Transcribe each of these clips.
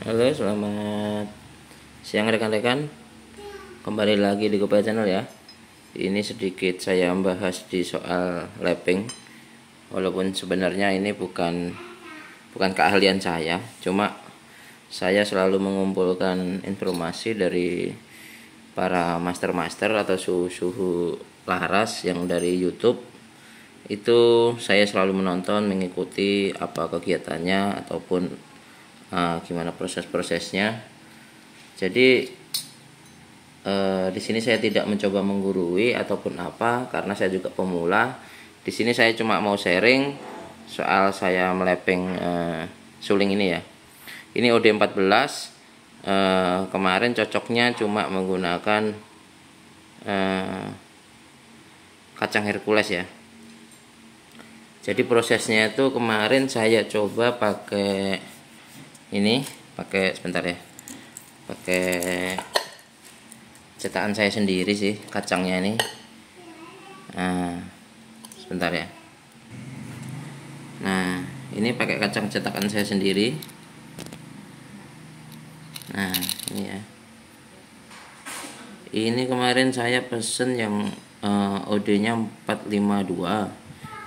Halo, selamat siang rekan-rekan. Kembali lagi di Gopay Channel ya. Ini sedikit saya membahas di soal lapping. Walaupun sebenarnya ini bukan keahlian saya, cuma saya selalu mengumpulkan informasi dari para master-master atau suhu-suhu laras yang dari YouTube. Itu saya selalu menonton, mengikuti apa kegiatannya ataupun gimana proses-prosesnya. Jadi di sini saya tidak mencoba menggurui ataupun apa, karena saya juga pemula. Di sini saya cuma mau sharing soal saya melempeng suling ini ya. Ini OD14. Kemarin cocoknya cuma menggunakan kacang Hercules ya. Jadi prosesnya itu kemarin saya coba pakai ini, sebentar ya, pakai cetakan saya sendiri sih kacangnya ini. Nah, sebentar ya. Nah, ini pakai kacang cetakan saya sendiri. Nah, ini ya. Ini kemarin saya pesen yang OD-nya 452,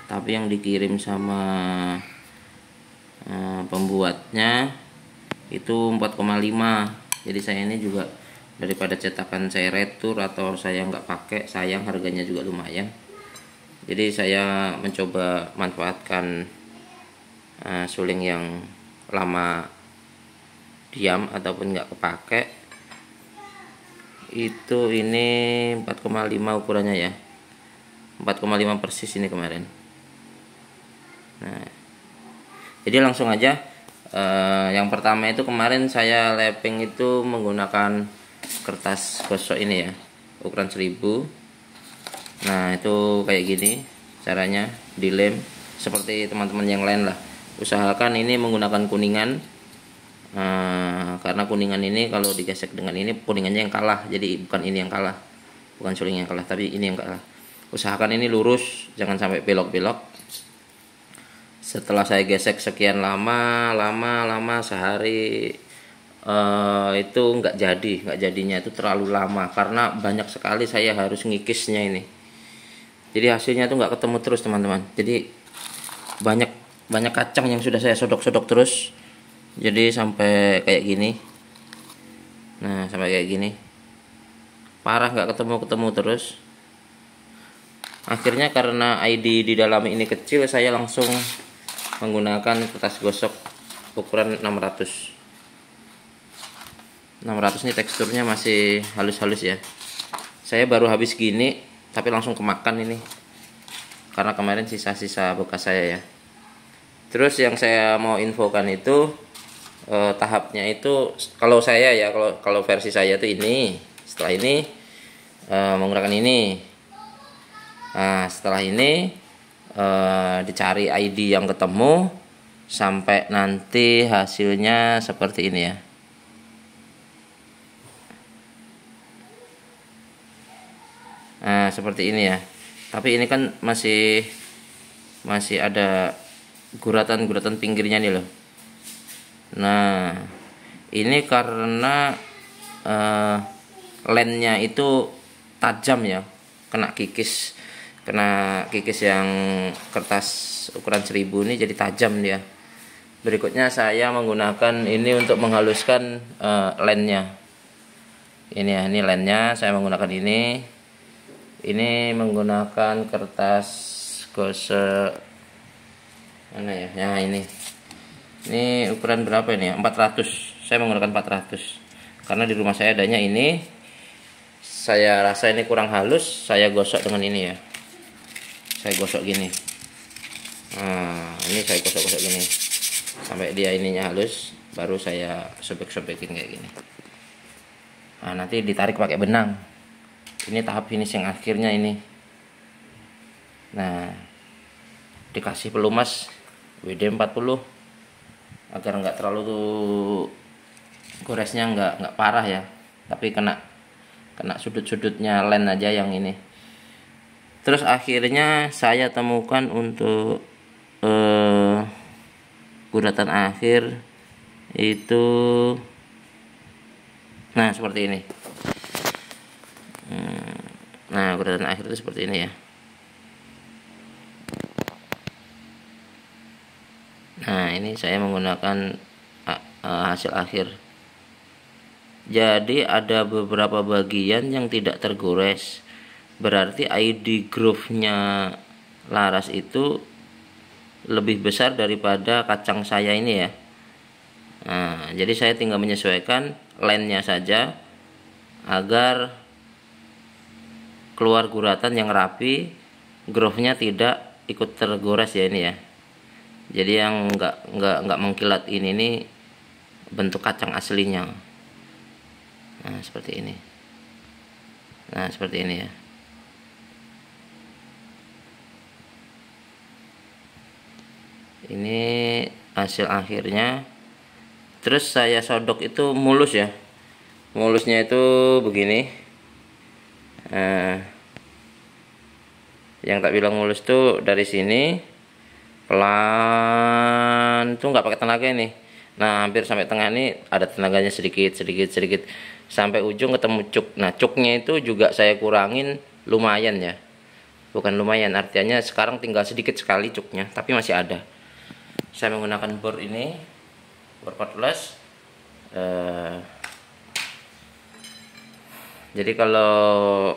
tapi yang dikirim sama pembuatnya itu 4,5. Jadi saya ini juga daripada cetakan saya retur atau saya nggak pakai, sayang, harganya juga lumayan. Jadi saya mencoba manfaatkan suling yang lama diam ataupun nggak kepake. Itu ini 4,5 ukurannya ya, 4,5 persis ini kemarin. Nah, jadi langsung aja. Yang pertama itu kemarin saya lapping itu menggunakan kertas gosok ini ya, ukuran 1000. Nah, itu kayak gini caranya dilem, seperti teman-teman yang lain lah. Usahakan ini menggunakan kuningan, karena kuningan ini kalau digesek dengan ini, kuningannya yang kalah. Jadi bukan ini yang kalah, bukan suling yang kalah, tapi ini yang kalah. Usahakan ini lurus, jangan sampai belok-belok. Setelah saya gesek sekian lama sehari, itu nggak jadinya itu terlalu lama, karena banyak sekali saya harus ngikisnya ini. Jadi hasilnya tuh nggak ketemu terus teman-teman. Jadi banyak kacang yang sudah saya sodok-sodok terus. Jadi sampai kayak gini. Nah, sampai kayak gini. Parah, nggak ketemu terus. Akhirnya karena ID di dalam ini kecil, saya langsung menggunakan kertas gosok ukuran 600. 600 ini teksturnya masih halus-halus ya. Saya baru habis gini tapi langsung kemakan ini, karena kemarin sisa-sisa bekas saya ya. Terus yang saya mau infokan itu tahapnya itu, kalau saya ya, kalau versi saya tuh ini. Setelah ini menggunakan ini. Nah, setelah ini dicari ID yang ketemu sampai nanti hasilnya seperti ini ya. Nah, seperti ini ya. Tapi ini kan masih ada guratan pinggirnya nih loh. Nah, ini karena lensnya itu tajam ya, kena kikis yang kertas ukuran 1000 ini, jadi tajam dia. Berikutnya saya menggunakan ini untuk menghaluskan lensnya. Ini ya, ini lensnya saya menggunakan ini. Ini menggunakan kertas gosok mana ya? Nah, ini ukuran berapa ini ya? 400. Saya menggunakan 400 karena di rumah saya adanya ini. Saya rasa ini kurang halus, saya gosok dengan ini ya. Saya gosok gini. Nah, ini saya gosok gini sampai dia ininya halus, baru saya sobek-sobekin kayak gini. Nah, nanti ditarik pakai benang. Ini tahap finishing akhirnya ini. Nah, dikasih pelumas WD-40 agar nggak terlalu goresnya nggak parah ya, tapi kena sudut-sudutnya lens aja yang ini. Terus akhirnya saya temukan untuk guratan akhir itu, nah seperti ini. Nah guratan akhir itu seperti ini ya. Nah ini saya menggunakan hasil akhir. Jadi ada beberapa bagian yang tidak tergores, berarti ID groove-nya Laras itu lebih besar daripada kacang saya ini ya. Nah jadi saya tinggal menyesuaikan line-nya saja agar keluar guratan yang rapi, groove-nya tidak ikut tergores ya ini ya. Jadi yang nggak mengkilat ini bentuk kacang aslinya. Nah seperti ini. Nah seperti ini ya. Ini hasil akhirnya. Terus saya sodok itu mulus ya. Mulusnya itu begini. Yang tak bilang mulus tuh dari sini pelan tuh nggak pakai tenaga ini. Nah hampir sampai tengah ini ada tenaganya sedikit sampai ujung ketemu cuk. Nah cuknya itu juga saya kurangin lumayan ya, bukan lumayan, artinya sekarang tinggal sedikit sekali cuknya tapi masih ada. Saya menggunakan bor ini, bor 14. Jadi kalau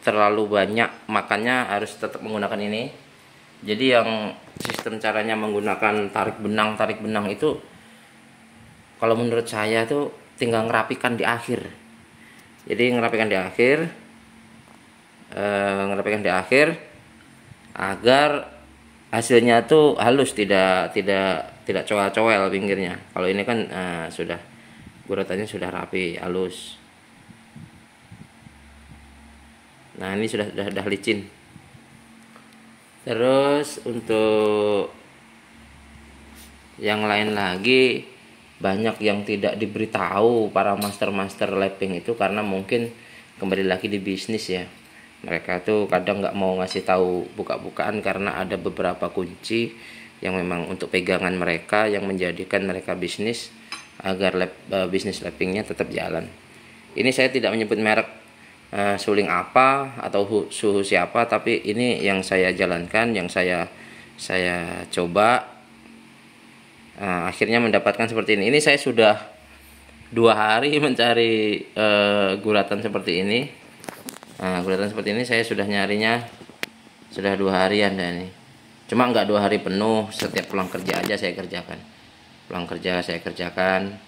terlalu banyak makannya harus tetap menggunakan ini. Jadi yang sistem caranya menggunakan tarik benang itu kalau menurut saya tuh tinggal ngerapikan di akhir. Jadi ngerapikan di akhir agar hasilnya tuh halus, tidak coel-coel pinggirnya. Kalau ini kan sudah guratannya sudah rapi, halus. Nah ini sudah licin. Terus untuk yang lain lagi, banyak yang tidak diberitahu para master lapping itu karena mungkin kembali lagi di bisnis ya. Mereka tuh kadang nggak mau ngasih tahu buka-bukaan karena ada beberapa kunci yang memang untuk pegangan mereka yang menjadikan mereka bisnis agar bisnis lappingnya tetap jalan. Ini saya tidak menyebut merek suling apa atau suhu siapa, tapi ini yang saya jalankan, yang saya coba, akhirnya mendapatkan seperti ini. Ini saya sudah 2 hari mencari guratan seperti ini. Guratan seperti ini saya sudah nyarinya sudah 2 harian dan ini. Cuma nggak 2 hari penuh, setiap pulang kerja aja saya kerjakan. Pulang kerja saya kerjakan,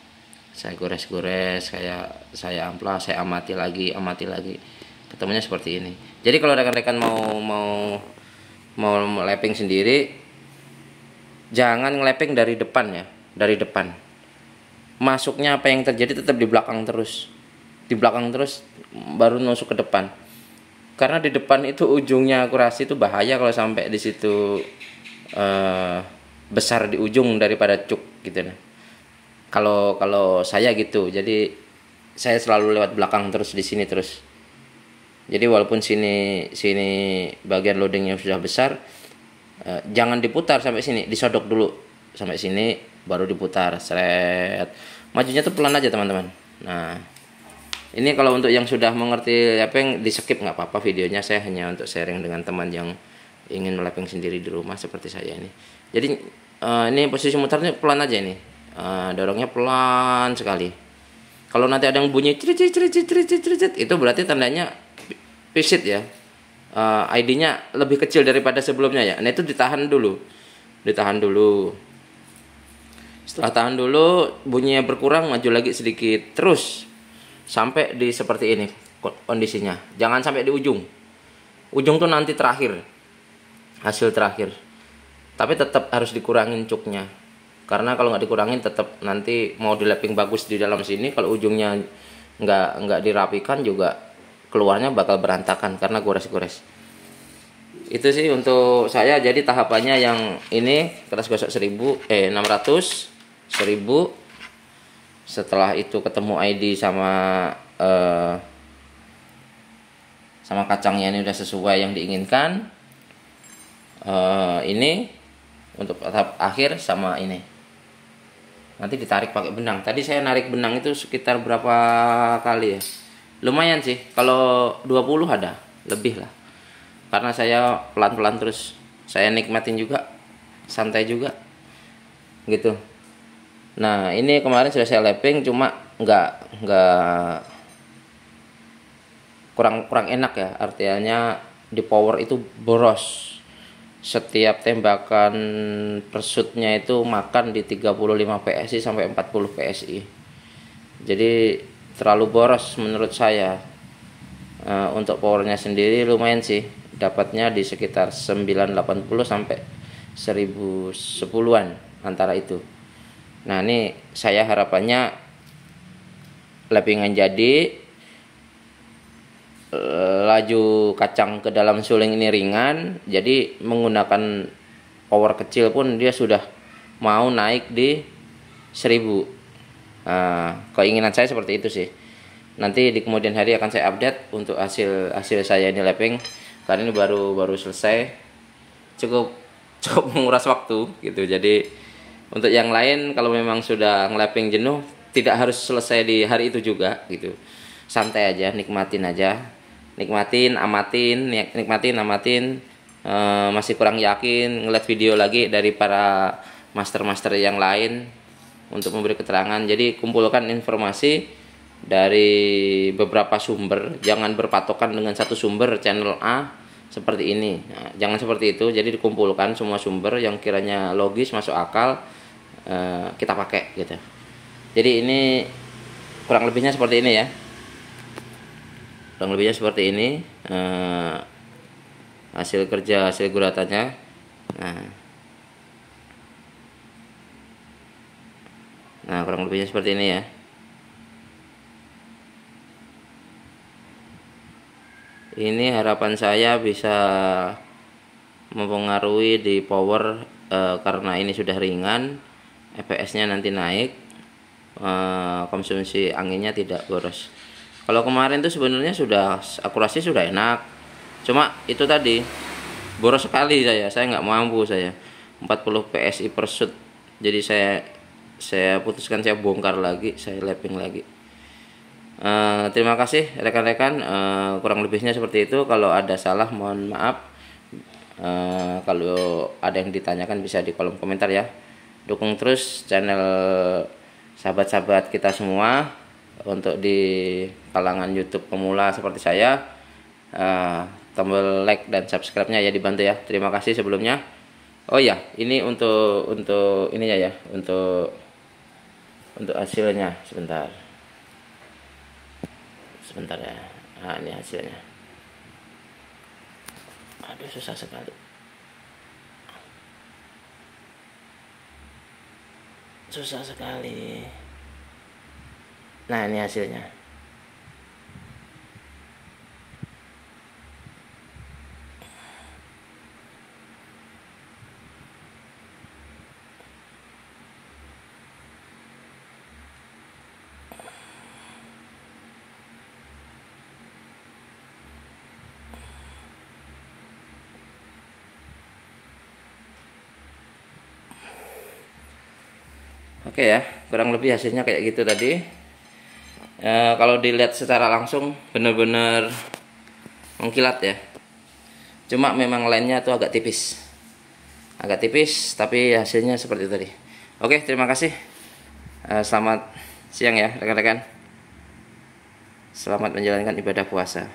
saya gores-gores, saya amplas, saya amati lagi, ketemunya seperti ini. Jadi kalau rekan-rekan mau lapping sendiri, jangan ngeleping dari depan ya, dari depan. Masuknya apa yang terjadi tetap di belakang terus, baru nusuk ke depan. Karena di depan itu ujungnya akurasi itu bahaya kalau sampai di situ besar di ujung daripada cuk gitu nah. Kalau saya gitu, jadi saya selalu lewat belakang terus di sini terus. Jadi walaupun sini bagian loadingnya sudah besar, jangan diputar sampai sini, disodok dulu sampai sini, baru diputar, seret. Majunya tuh pelan aja teman-teman. Nah, ini kalau untuk yang sudah mengerti lapping di skip nggak apa-apa videonya, saya hanya untuk sharing dengan teman yang ingin melapping sendiri di rumah seperti saya ini. Jadi ini posisi mutarnya pelan aja ini. Dorongnya pelan sekali. Kalau nanti ada yang bunyi crit, itu berarti tandanya pisit ya. ID-nya lebih kecil daripada sebelumnya ya. Nah itu ditahan dulu. Setelah tahan dulu, bunyinya berkurang, maju lagi sedikit, terus sampai di seperti ini kondisinya. Jangan sampai di ujung. Ujung tuh nanti terakhir, hasil terakhir. Tapi tetap harus dikurangin cuknya. Karena kalau nggak dikurangin tetap nanti mau di lapping bagus di dalam sini, kalau ujungnya nggak dirapikan juga keluarnya bakal berantakan karena gores-gores. Itu sih untuk saya. Jadi tahapannya yang ini keras gosok 600 1000. Setelah itu ketemu ID sama kacangnya ini udah sesuai yang diinginkan. Ini untuk tahap akhir sama ini. Nanti ditarik pakai benang. Tadi saya narik benang itu sekitar berapa kali ya? Lumayan sih. Kalau 20 ada, lebih lah. Karena saya pelan-pelan terus. Saya nikmatin juga, santai juga. Gitu. Nah, ini kemarin sudah saya lapping, cuma nggak kurang enak ya. Artinya di power itu boros. Setiap tembakan persutnya itu makan di 35 PSI sampai 40 PSI. Jadi terlalu boros menurut saya. Untuk powernya sendiri lumayan sih, dapatnya di sekitar 980 sampai 1010-an antara itu. Nah, ini saya harapannya lappingan jadi, laju kacang ke dalam suling ini ringan, jadi menggunakan power kecil pun dia sudah mau naik di 1000. Keinginan saya seperti itu sih. Nanti di kemudian hari akan saya update untuk hasil saya ini lapping, karena ini baru selesai, cukup menguras waktu gitu. Jadi untuk yang lain kalau memang sudah ngelapping jenuh, tidak harus selesai di hari itu juga gitu. Santai aja, nikmatin aja. Nikmatin, amatin. Masih kurang yakin, ngeliat video lagi dari para master yang lain untuk memberi keterangan. Jadi kumpulkan informasi dari beberapa sumber, jangan berpatokan dengan satu sumber channel A seperti ini. Nah, jangan seperti itu. Jadi dikumpulkan semua sumber yang kiranya logis, masuk akal, kita pakai gitu. Jadi ini kurang lebihnya seperti ini ya. Kurang lebihnya seperti ini hasil guratannya. Nah, kurang lebihnya seperti ini ya. Ini harapan saya bisa mempengaruhi di power, karena ini sudah ringan, EPS-nya nanti naik, konsumsi anginnya tidak boros. Kalau kemarin tuh sebenarnya sudah akurasi sudah enak, cuma itu tadi boros sekali saya nggak mampu, saya 40 PSI per shoot. Jadi saya putuskan, saya bongkar lagi, saya lapping lagi. Terima kasih rekan-rekan, kurang lebihnya seperti itu. Kalau ada salah mohon maaf. Kalau ada yang ditanyakan bisa di kolom komentar ya. Dukung terus channel sahabat-sahabat kita semua untuk di kalangan YouTube pemula seperti saya. Tombol like dan subscribe-nya ya dibantu ya. Terima kasih sebelumnya. Oh ya, ini untuk ininya ya, untuk hasilnya sebentar ya. Nah, ini hasilnya. Aduh, susah sekali. Nah, ini hasilnya. Oke ya, kurang lebih hasilnya kayak gitu tadi. Kalau dilihat secara langsung benar-benar mengkilat ya. Cuma memang lainnya tuh agak tipis, tapi hasilnya seperti itu tadi. Oke, terima kasih. Selamat siang ya rekan-rekan. Selamat menjalankan ibadah puasa.